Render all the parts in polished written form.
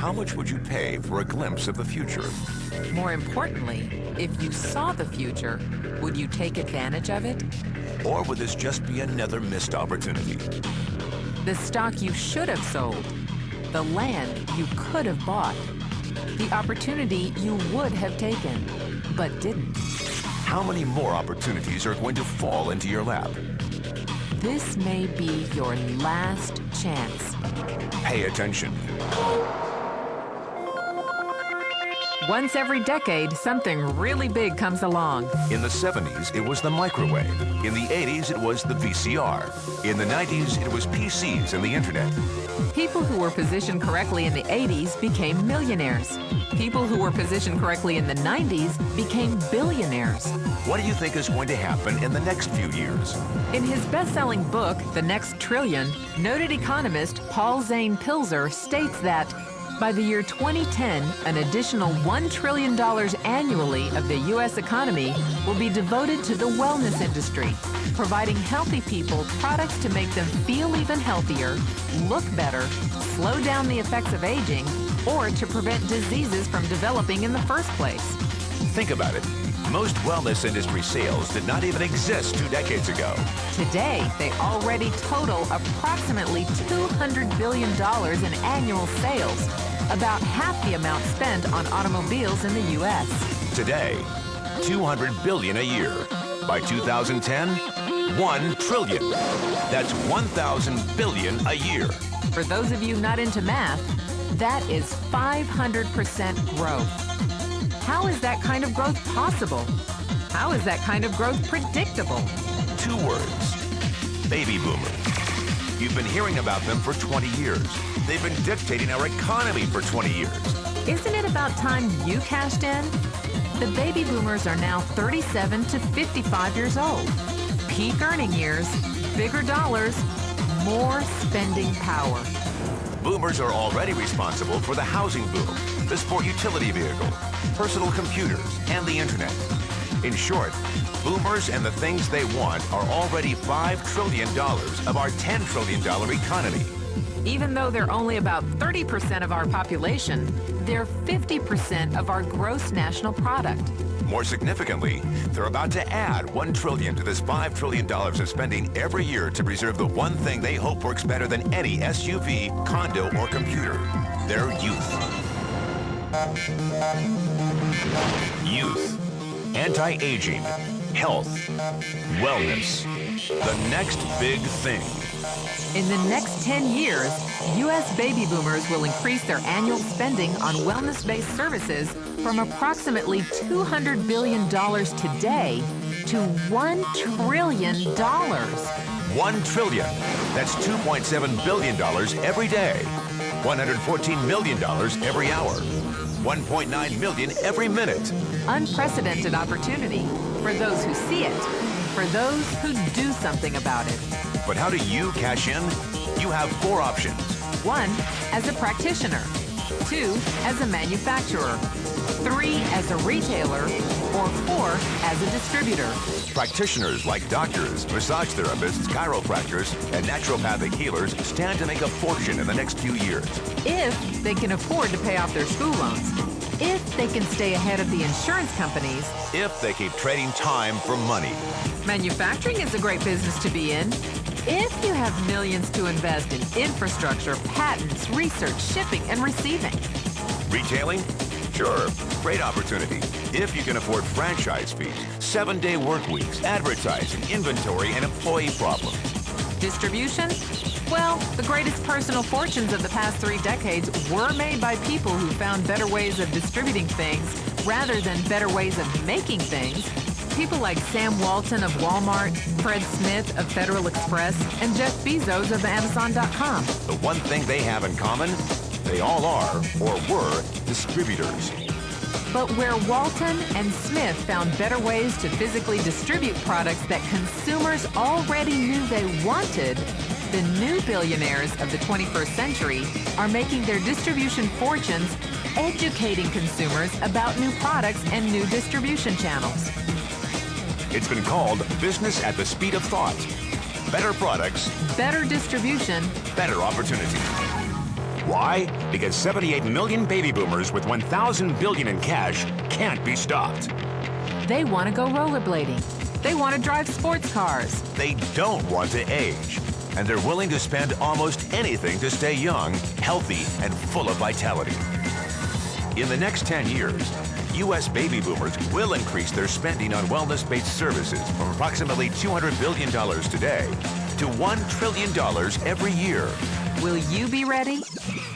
how much would you pay for a glimpse of the future? More importantly, if you saw the future, would you take advantage of it? Or would this just be another missed opportunity? The stock you should have sold, the land you could have bought, the opportunity you would have taken, but didn't. How many more opportunities are going to fall into your lap? This may be your last chance. Pay attention. Once every decade, something really big comes along. In the 70s, it was the microwave. In the 80s, it was the VCR. In the 90s, it was PCs and the internet. People who were positioned correctly in the 80s became millionaires. People who were positioned correctly in the 90s became billionaires. What do you think is going to happen in the next few years? In his best-selling book, The Next Trillion, noted economist Paul Zane Pilzer states that by the year 2010, an additional $1 trillion annually of the U.S. economy will be devoted to the wellness industry, providing healthy people products to make them feel even healthier, look better, slow down the effects of aging, or to prevent diseases from developing in the first place. Think about it. Most wellness industry sales did not even exist 2 decades ago. Today, they already total approximately $200 billion in annual sales, about half the amount spent on automobiles in the U.S. Today, $200 billion a year. By 2010, $1 trillion. That's 1,000 billion a year. For those of you not into math, that is 500% growth. How is that kind of growth possible? How is that kind of growth predictable? 2 words. Baby boomers. You've been hearing about them for 20 years. They've been dictating our economy for 20 years. Isn't it about time you cashed in? The baby boomers are now 37 to 55 years old. Peak earning years, bigger dollars, more spending power. Boomers are already responsible for the housing boom, the sport utility vehicle, personal computers, and the internet. In short, boomers and the things they want are already $5 trillion of our $10 trillion economy. Even though they're only about 30% of our population, they're 50% of our gross national product. More significantly, they're about to add $1 trillion to this $5 trillion of spending every year to preserve the one thing they hope works better than any SUV, condo, or computer: their youth. Youth, anti-aging, health, wellness, the next big thing. In the next 10 years, U.S. baby boomers will increase their annual spending on wellness-based services from approximately $200 billion today to $1 trillion. $1 trillion. That's $2.7 billion every day. $114 million every hour. $1.9 million every minute. Unprecedented opportunity for those who see it, for those who do something about it. But how do you cash in? You have 4 options. 1, as a practitioner. 2, as a manufacturer. 3, as a retailer. Or 4, as a distributor. Practitioners like doctors, massage therapists, chiropractors, and naturopathic healers stand to make a fortune in the next few years. If they can afford to pay off their school loans. If they can stay ahead of the insurance companies. If they keep trading time for money. Manufacturing is a great business to be in. If you have millions to invest in infrastructure, patents, research, shipping, and receiving. Retailing? Sure, great opportunity. If you can afford franchise fees, 7-day work weeks, advertising, inventory, and employee problems. Distribution? Well, the greatest personal fortunes of the past 3 decades were made by people who found better ways of distributing things rather than better ways of making things. People like Sam Walton of Walmart, Fred Smith of Federal Express, and Jeff Bezos of Amazon.com. The one thing they have in common, they all are, or were, distributors. But where Walton and Smith found better ways to physically distribute products that consumers already knew they wanted, the new billionaires of the 21st century are making their distribution fortunes educating consumers about new products and new distribution channels. It's been called business at the speed of thought. Better products, better distribution, better opportunity. Why? Because 78 million baby boomers with 1,000 billion in cash can't be stopped. They want to go rollerblading. They want to drive sports cars. They don't want to age. And they're willing to spend almost anything to stay young, healthy, and full of vitality. In the next 10 years, U.S. baby boomers will increase their spending on wellness-based services from approximately $200 billion today to $1 trillion every year. Will you be ready?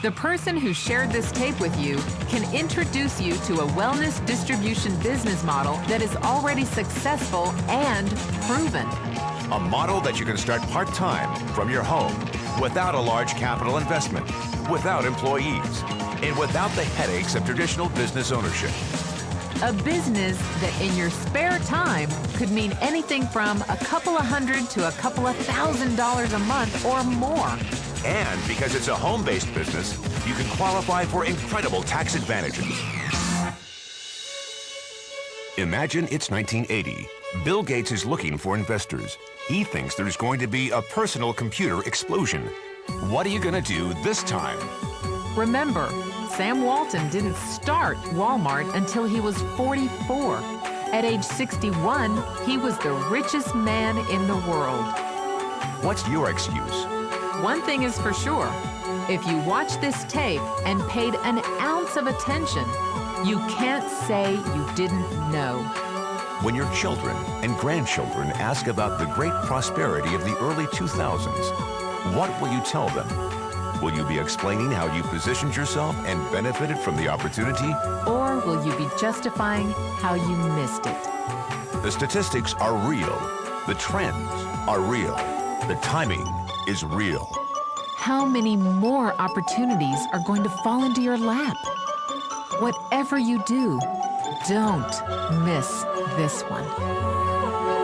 The person who shared this tape with you can introduce you to a wellness distribution business model that is already successful and proven. A model that you can start part-time from your home without a large capital investment, without employees, and without the headaches of traditional business ownership. A business that in your spare time could mean anything from a couple of hundred to a couple of $1,000s a month or more. And because it's a home-based business, you can qualify for incredible tax advantages. Imagine it's 1980. Bill Gates is looking for investors. He thinks there's going to be a personal computer explosion. What are you going to do this time? Remember, Sam Walton didn't start Walmart until he was 44. At age 61, he was the richest man in the world. What's your excuse? One thing is for sure, if you watch this tape and paid an ounce of attention, you can't say you didn't know. When your children and grandchildren ask about the great prosperity of the early 2000s, what will you tell them? Will you be explaining how you positioned yourself and benefited from the opportunity? Or will you be justifying how you missed it? The statistics are real. The trends are real. The timing is real. How many more opportunities are going to fall into your lap? Whatever you do, don't miss this one.